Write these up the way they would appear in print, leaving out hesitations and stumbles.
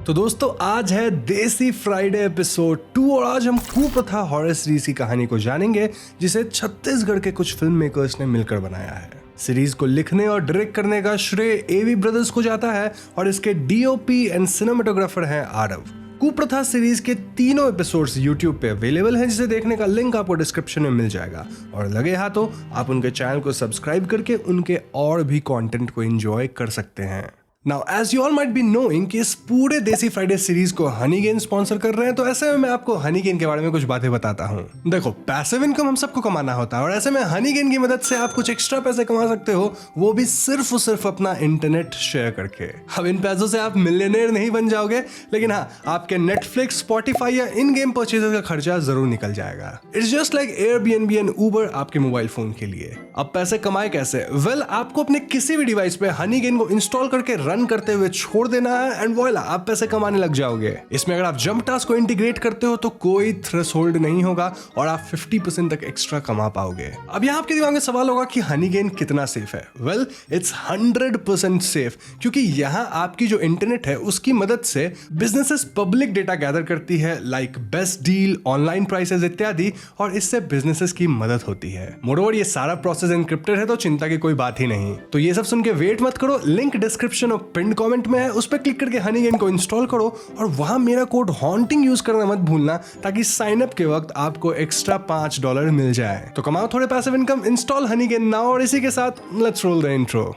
तो दोस्तों आज है देसी फ्राइडे एपिसोड 2 और आज हम कुप्रथा हॉरर सीरीज की कहानी को जानेंगे जिसे छत्तीसगढ़ के कुछ फिल्म मेकर्स ने मिलकर बनाया है। सीरीज को लिखने और डायरेक्ट करने का श्रेय एवी ब्रदर्स को जाता है और इसके डीओपी एंड सिनेमेटोग्राफर हैं आरव। कुप्रथा सीरीज के तीनों एपिसोड्स YouTube पे अवेलेबल हैं, जिसे देखने का लिंक आपको डिस्क्रिप्शन में मिल जाएगा और लगे हाथों आप उनके चैनल को सब्सक्राइब करके उनके और भी कंटेंट को एंजॉय कर सकते हैं। Now, as you all might be knowing कि इस पूरे देसी फ्राइडे सीरीज को हनी गेन स्पॉन्सर कर रहे हैं, तो ऐसे में मैं आपको हनी गेन के बारे में कुछ बातें बताता हूँ। देखो, पैसिव इनकम हम सबको कमाना होता है और ऐसे में हनी गेन की मदद से आप कुछ एक्स्ट्रा पैसे कमा सकते हो, वो भी सिर्फ और सिर्फ अपना इंटरनेट शेयर करके। अब इन पैसों से आप मिलियनेयर नहीं बन जाओगे, लेकिन हाँ, आपके नेटफ्लिक्स, स्पॉटिफाई या इन गेम परचेजेस का खर्चा जरूर निकल जाएगा। It's just like Airbnb and Uber आपके मोबाइल फोन के लिए। अब पैसे कमाए कैसे? वेल, आपको अपने किसी भी डिवाइस पे हनी गेन को इंस्टॉल करके रन करते हुए छोड़ देना है एंड वॉइला, आप पैसे कमाने लग जाओगे। इसमें अगर आप जंप टास्क को इंटीग्रेट करते हो तो कोई थ्रेशोल्ड नहीं होगा और आप 50% तक एक्स्ट्रा कमा पाओगे। अब यहाँ आपके दिमाग में सवाल होगा कि हनी गेन कितना सेफ है? वेल, इट्स 100% सेफ, क्योंकि यहाँ आपकी जो इंटरनेट है उसकी मदद से बिजनेसेस पब्लिक डेटा गैदर करती है, like best deal, online prices इत्यादि, और इससे बिजनेसेस की मदद होती है। मोरओवर ये सारा प्रोसेस एनक्रिप्टेड है, तो चिंता की कोई बात ही नहीं। तो ये सब सुन के वेट मत करो, लिंक डिस्क्रिप्शन और पिन कमेंट में है, उस पर क्लिक करके हनी गेन को इंस्टॉल करो और वहां मेरा कोड हॉन्टिंग यूज करना मत भूलना, ताकि साइन अप के वक्त आपको एक्स्ट्रा $5 मिल जाए। तो कमाओ थोड़े passive income, install Honey gain now. और इसी के साथ लेट्स रोल द इंट्रो।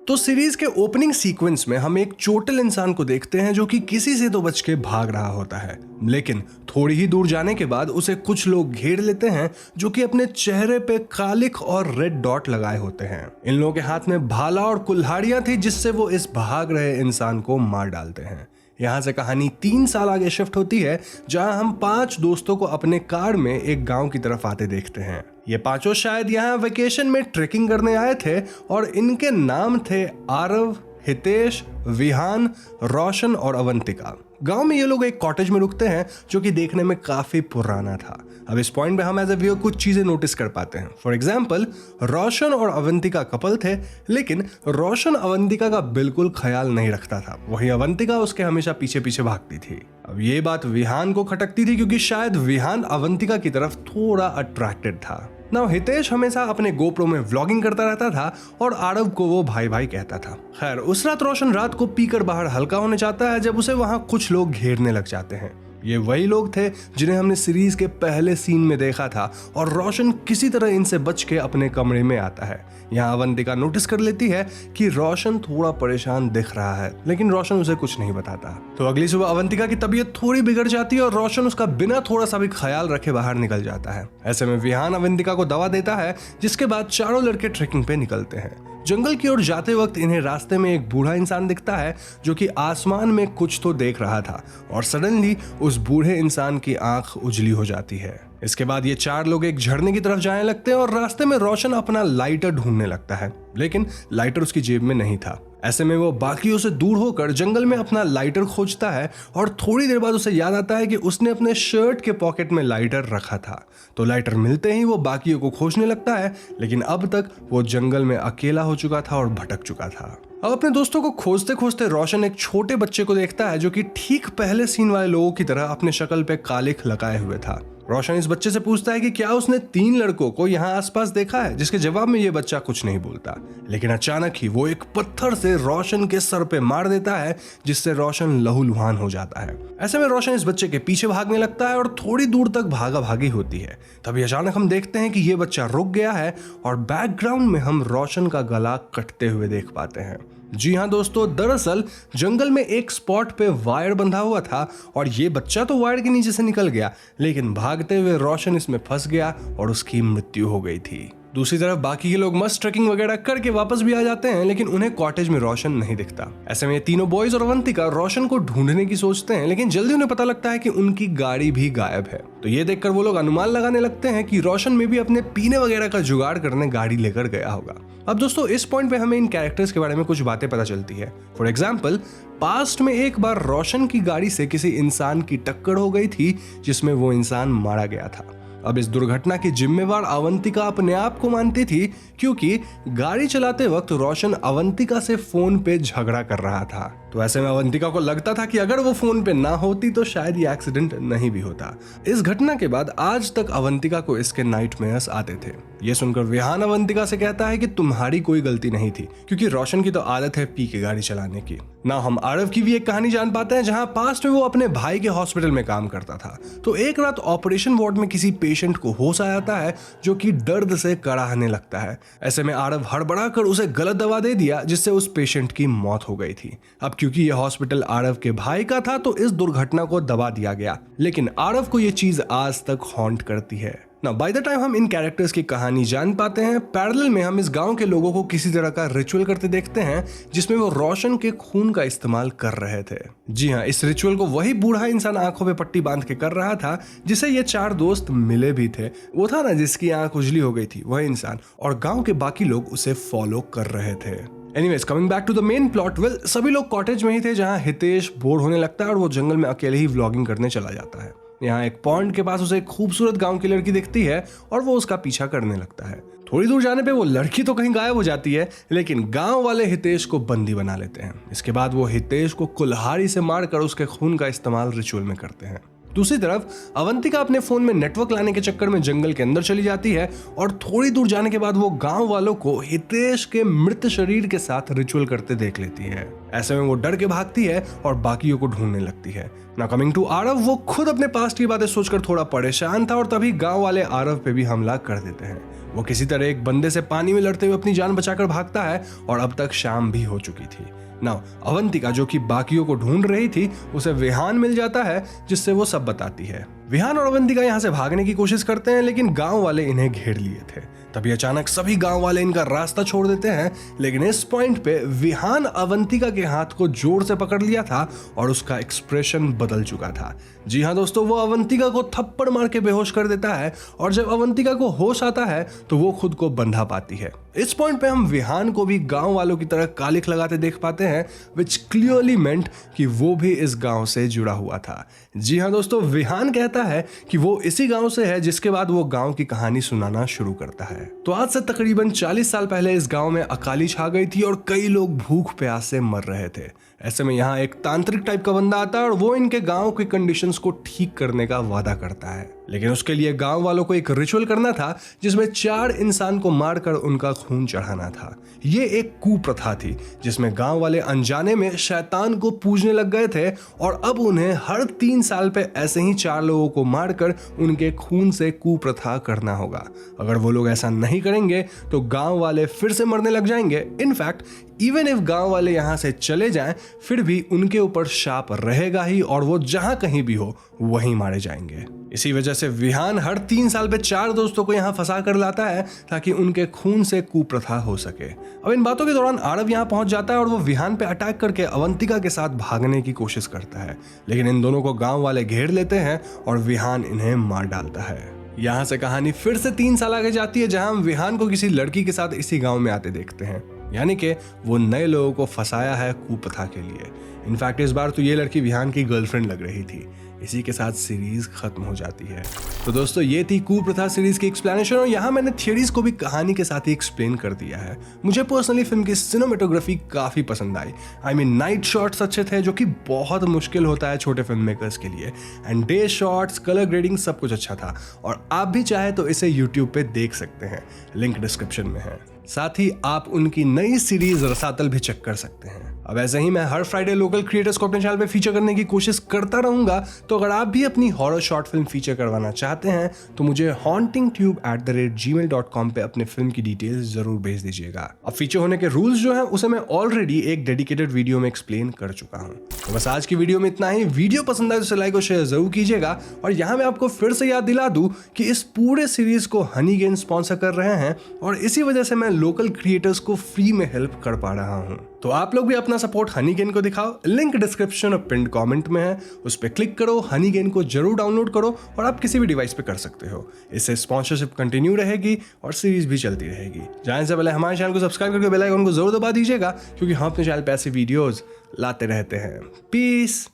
तो सीरीज के ओपनिंग सीक्वेंस में हम एक चोटिल इंसान को देखते हैं जो कि किसी से तो बच के भाग रहा होता है, लेकिन थोड़ी ही दूर जाने के बाद उसे कुछ लोग घेर लेते हैं जो कि अपने चेहरे पे कालिख और रेड डॉट लगाए होते हैं। इन लोगों के हाथ में भाला और कुल्हाड़ियां थी जिससे वो इस भाग रहे इंसान को मार डालते हैं। यहाँ से कहानी 3 साल आगे शिफ्ट होती है, जहां हम 5 दोस्तों को अपने कार में एक गांव की तरफ आते देखते हैं। ये पांचों शायद यहाँ वेकेशन में ट्रेकिंग करने आए थे और इनके नाम थे आरव, हितेश, विहान, रोशन और अवंतिका। गांव में ये लोग एक कॉटेज में रुकते हैं जो कि देखने में काफी पुराना था। अब इस पॉइंट पे हम एज ए व्यूअर कुछ चीजें नोटिस कर पाते हैं। फॉर एग्जाम्पल, रोशन और अवंतिका कपल थे, लेकिन रोशन अवंतिका का बिल्कुल ख्याल नहीं रखता था, वहीं अवंतिका उसके हमेशा पीछे पीछे भागती थी। अब ये बात विहान को खटकती थी, क्योंकि शायद विहान अवंतिका की तरफ थोड़ा अट्रैक्टेड था। नाउ हितेश हमेशा अपने गोप्रो में व्लॉगिंग करता रहता था और आरव को वो भाई भाई कहता था। खैर, उस रात रोशन रात को पीकर बाहर हल्का होने चाहता है जब उसे वहां कुछ लोग घेरने लग जाते हैं। ये वही लोग थे जिन्हें हमने सीरीज के पहले सीन में देखा था और रोशन किसी तरह इनसे बच के अपने कमरे में आता है। यहाँ अवंतिका नोटिस कर लेती है कि रोशन थोड़ा परेशान दिख रहा है, लेकिन रोशन उसे कुछ नहीं बताता। तो अगली सुबह अवंतिका की तबीयत थोड़ी बिगड़ जाती है और रोशन उसका बिना थोड़ा सा भी ख्याल रखे बाहर निकल जाता है। ऐसे में विहान अवंतिका को दवा देता है, जिसके बाद चारों लड़के ट्रेकिंग पे निकलते हैं। जंगल की ओर जाते वक्त इन्हें रास्ते में एक बूढ़ा इंसान दिखता है जो कि आसमान में कुछ तो देख रहा था और सडनली उस बूढ़े इंसान की आंख उजली हो जाती है। इसके बाद ये 4 लोग एक झरने की तरफ जाने लगते हैं और रास्ते में रोशन अपना लाइटर ढूंढने लगता है, लेकिन लाइटर उसकी जेब में नहीं था। ऐसे में वो बाकियों से दूर होकर जंगल में अपना लाइटर खोजता है और थोड़ी देर बाद उसे याद आता है कि उसने अपने शर्ट के पॉकेट में लाइटर रखा था। तो लाइटर मिलते ही वो बाकियों को खोजने लगता है, लेकिन अब तक वो जंगल में अकेला हो चुका था और भटक चुका था। अब अपने दोस्तों को खोजते खोजते रोशन एक छोटे बच्चे को देखता है जो कि ठीक पहले सीन वाले लोगों की तरह अपने शक्ल पे कालिख लगाए हुए था। रोशन इस बच्चे से पूछता है कि क्या उसने 3 लड़कों को यहाँ आसपास देखा है, जिसके जवाब में ये बच्चा कुछ नहीं बोलता। लेकिन अचानक ही वो एक पत्थर से रोशन के सर पे मार देता है, जिससे रोशन लहूलुहान हो जाता है। ऐसे में रोशन इस बच्चे के पीछे भागने लगता है और थोड़ी दूर तक भागा भागी होती है। तभी अचानक हम देखते हैं कि ये बच्चा रुक गया है और बैकग्राउंड में हम रोशन का गला कटते हुए देख पाते हैं। जी हाँ दोस्तों, दरअसल जंगल में एक स्पॉट पे वायर बंधा हुआ था और ये बच्चा तो वायर के नीचे से निकल गया, लेकिन भागते हुए रोशन इसमें फंस गया और उसकी मृत्यु हो गई थी। दूसरी तरफ बाकी के लोग मस्त ट्रेकिंग वगैरह करके वापस भी आ जाते हैं, लेकिन उन्हें कॉटेज में रोशन नहीं दिखता। ऐसे में ये तीनों बॉयज और अवंतिका रोशन को ढूंढने की सोचते हैं, लेकिन जल्दी उन्हें पता लगता है कि उनकी गाड़ी भी गायब है। तो ये देखकर वो लोग अनुमान लगाने लगते हैं कि रोशन में भी अपने पीने वगैरह का जुगाड़ करने गाड़ी लेकर गया होगा। अब दोस्तों, इस पॉइंट पे हमें इन कैरेक्टर्स के बारे में कुछ बातें पता चलती है। फॉर एग्जाम्पल, पास्ट में एक बार रोशन की गाड़ी से किसी इंसान की टक्कर हो गई थी, जिसमें वो इंसान मारा गया था। अब इस दुर्घटना की जिम्मेवार अवंतिका अपने आप को मानती थी, क्योंकि गाड़ी चलाते वक्त रोशन अवंतिका से फोन पे झगड़ा कर रहा था। तो ऐसे में अवंतिका को लगता था कि अगर वो फोन पे ना होती तो शायद ये एक्सीडेंट नहीं भी होता। इस घटना के बाद आज तक अवंतिका को इसके नाइटमेयर्स आते थे। ये सुनकर विहान अवंतिका से कहता है कि तुम्हारी कोई गलती नहीं थी, क्योंकि रोशन की तो आदत है पी के गाड़ी चलाने की। ना हम आरव की भी एक कहानी जान पाते हैं, जहां पास्ट में वो अपने भाई के हॉस्पिटल में काम करता था। तो एक रात ऑपरेशन वार्ड में किसी पेशेंट को होश आ जाता है, जो कि दर्द से कराहने लगता है। ऐसे में आरव हड़बड़ा कर उसे गलत दवा दे दिया, जिससे उस पेशेंट की मौत हो गई थी। अब क्योंकि यह हॉस्पिटल आरव के भाई का था, तो इस दुर्घटना को दबा दिया गया, लेकिन आरव को यह चीज आज तक हॉन्ट करती है। नाउ बाय द टाइम हम इन कैरेक्टर्स की कहानी जान पाते हैं, पैरेलल में हम इस गांव के लोगों को किसी तरह का रिचुअल करते देखते हैं, जिसमें वो रोशन के खून का इस्तेमाल कर रहे थे। जी हाँ, इस रिचुअल को वही बूढ़ा इंसान आंखों पे पट्टी बांध के कर रहा था, जिसे ये 4 दोस्त मिले भी थे। वो था ना जिसकी आंख उजली हो गई थी, वह इंसान, और गाँव के बाकी लोग उसे फॉलो कर रहे थे। Anyways, coming back to the main plot, well सभी लोग कॉटेज में ही थे, जहाँ हितेश बोर होने लगता है और वो जंगल में अकेले ही व्लॉगिंग करने चला जाता है। यहाँ एक पॉन्ड के पास उसे एक खूबसूरत गांव की लड़की दिखती है और वो उसका पीछा करने लगता है। थोड़ी दूर जाने पे वो लड़की तो कहीं गायब हो जाती है, लेकिन गांव वाले हितेश को बंदी बना लेते हैं। इसके बाद वो हितेश को कुल्हाड़ी से मारकर उसके खून का इस्तेमाल रिचुअल में करते हैं। दूसरी तरफ अवंतिका अपने फोन में नेटवर्क लाने के चक्कर में जंगल के अंदर चली जाती है और थोड़ी दूर जाने के बाद वो गांव वालों को हितेश के मृत शरीर के साथ रिचुअल करते देख लेती है। ऐसे में वो डर के भागती है और बाकियों को ढूंढने लगती है। ना कमिंग टू आरव, वो खुद अपने पास्ट की बातें सोचकर थोड़ा परेशान था और तभी गांव वाले आरव पे भी हमला कर देते हैं। वो किसी तरह एक बंदे से पानी में लड़ते हुए अपनी जान बचाकर भागता है और अब तक शाम भी हो चुकी थी। नाउ अवंतिका, जो कि बाकियों को ढूंढ रही थी, उसे विहान मिल जाता है, जिससे वो सब बताती है। विहान और अवंतिका यहाँ से भागने की कोशिश करते हैं, लेकिन गांव वाले इन्हें घेर लिए थे। तभी अचानक सभी गांव वाले इनका रास्ता छोड़ देते हैं, लेकिन इस पॉइंट पे विहान अवंतिका के हाथ को जोर से पकड़ लिया था और उसका एक्सप्रेशन बदल चुका था। जी हाँ दोस्तों, वो अवंतिका को थप्पड़ मार के बेहोश कर देता है और जब अवंतिका को होश आता है तो वो खुद को बंधा पाती है। इस पॉइंट पे हम विहान को भी गांव वालों की तरह कालिख लगाते देख पाते हैं, विच क्लियरली मेंट कि वो भी इस गांव से जुड़ा हुआ था। जी हाँ दोस्तों, विहान कहता है कि वो इसी गांव से है, जिसके बाद वो गांव की कहानी सुनाना शुरू करता है। तो आज से तकरीबन 40 साल पहले इस गांव में अकाली छा गई थी और कई लोग भूख प्यास से मर रहे थे। ऐसे में यहाँ एक तांत्रिक टाइप का बंदा आता है और वो इनके गांव की कंडीशंस को ठीक करने का वादा करता है, लेकिन उसके लिए गांव वालों को एक रिचुअल करना था, जिसमें 4 इंसान को मारकर उनका खून चढ़ाना था। ये एक कुप्रथा थी, जिसमें गांव वाले अनजाने में शैतान को पूजने लग गए थे और अब उन्हें हर 3 साल पे ऐसे ही 4 लोगों को मारकर उनके खून से कुप्रथा करना होगा। अगर वो लोग ऐसा नहीं करेंगे तो गांव वाले फिर से मरने लग जाएंगे। इनफैक्ट इवन इफ गांव वाले यहाँ से चले जाएं, फिर भी उनके ऊपर शाप रहेगा ही और वो जहां कहीं भी हो वहीं मारे जाएंगे। इसी वजह से विहान हर 3 साल पे 4 दोस्तों को यहाँ फंसा कर लाता है, ताकि उनके खून से कुप्रथा हो सके। अब इन बातों के दौरान आरव यहाँ पहुंच जाता है और वो विहान पे अटैक करके अवंतिका के साथ भागने की कोशिश करता है, लेकिन इन दोनों को गांव वाले घेर लेते हैं और विहान इन्हें मार डालता है। यहाँ से कहानी फिर से 3 साल आगे जाती है, जहां हम विहान को किसी लड़की के साथ इसी गांव में आते देखते हैं, यानी कि वो नए लोगों को फंसाया है कुप्रथा के लिए। इनफैक्ट इस बार तो ये लड़की विहान की गर्लफ्रेंड लग रही थी। इसी के साथ सीरीज खत्म हो जाती है। तो दोस्तों, ये थी कुप्रथा सीरीज की एक्सप्लेनेशन और यहाँ मैंने थियरीज को भी कहानी के साथ ही एक्सप्लेन कर दिया है। मुझे पर्सनली फिल्म की सिनेमेटोग्राफी काफी पसंद आई। आई मीन नाइट शॉट्स अच्छे थे, जो कि बहुत मुश्किल होता है छोटे फिल्म मेकर्स के लिए, and day shots, colour grading सब कुछ अच्छा था। और आप भी चाहे तो इसे यूट्यूब पे देख सकते हैं, लिंक डिस्क्रिप्शन में है। साथ ही आप उनकी नई सीरीज रसातल भी चेक कर सकते हैं। अब ऐसे ही मैं हर फ्राइडे लोकल क्रिएटर्स को अपने चैनल पे फीचर करने की कोशिश करता रहूंगा। तो अगर आप भी अपनी हॉरर शॉर्ट फिल्म फीचर करवाना चाहते हैं तो मुझे hauntingtube@gmail.com पे अपने फिल्म की डिटेल्स जरूर भेज दीजिएगा। अब फीचर होने के रूल्स जो है उसे मैं ऑलरेडी एक डेडिकेटेड वीडियो में एक्सप्लेन कर चुका हूँ। तो बस आज की वीडियो में इतना ही। वीडियो पसंद आए तो लाइक और शेयर जरूर कीजिएगा। और यहाँ मैं आपको फिर से याद दिला दूं कि इस पूरे सीरीज को हनी गेन स्पॉन्सर कर रहे हैं और इसी वजह से मैं लोकल क्रिएटर्स को फ्री में हेल्प कर पा रहा हूँ। तो आप लोग भी अपना सपोर्ट हनी गेन को दिखाओ। लिंक डिस्क्रिप्शन और पिन कमेंट में है, उस पर क्लिक करो, हनी गेन को जरूर डाउनलोड करो और आप किसी भी डिवाइस पे कर सकते हो। इससे स्पॉन्सरशिप कंटिन्यू रहेगी और सीरीज भी चलती रहेगी। जाने से पहले हमारे चैनल को सब्सक्राइब करके बेल आइकन को जरूर दबा दीजिएगा, क्योंकि हम अपने चैनल पे ऐसे वीडियोस लाते रहते हैं। पीस।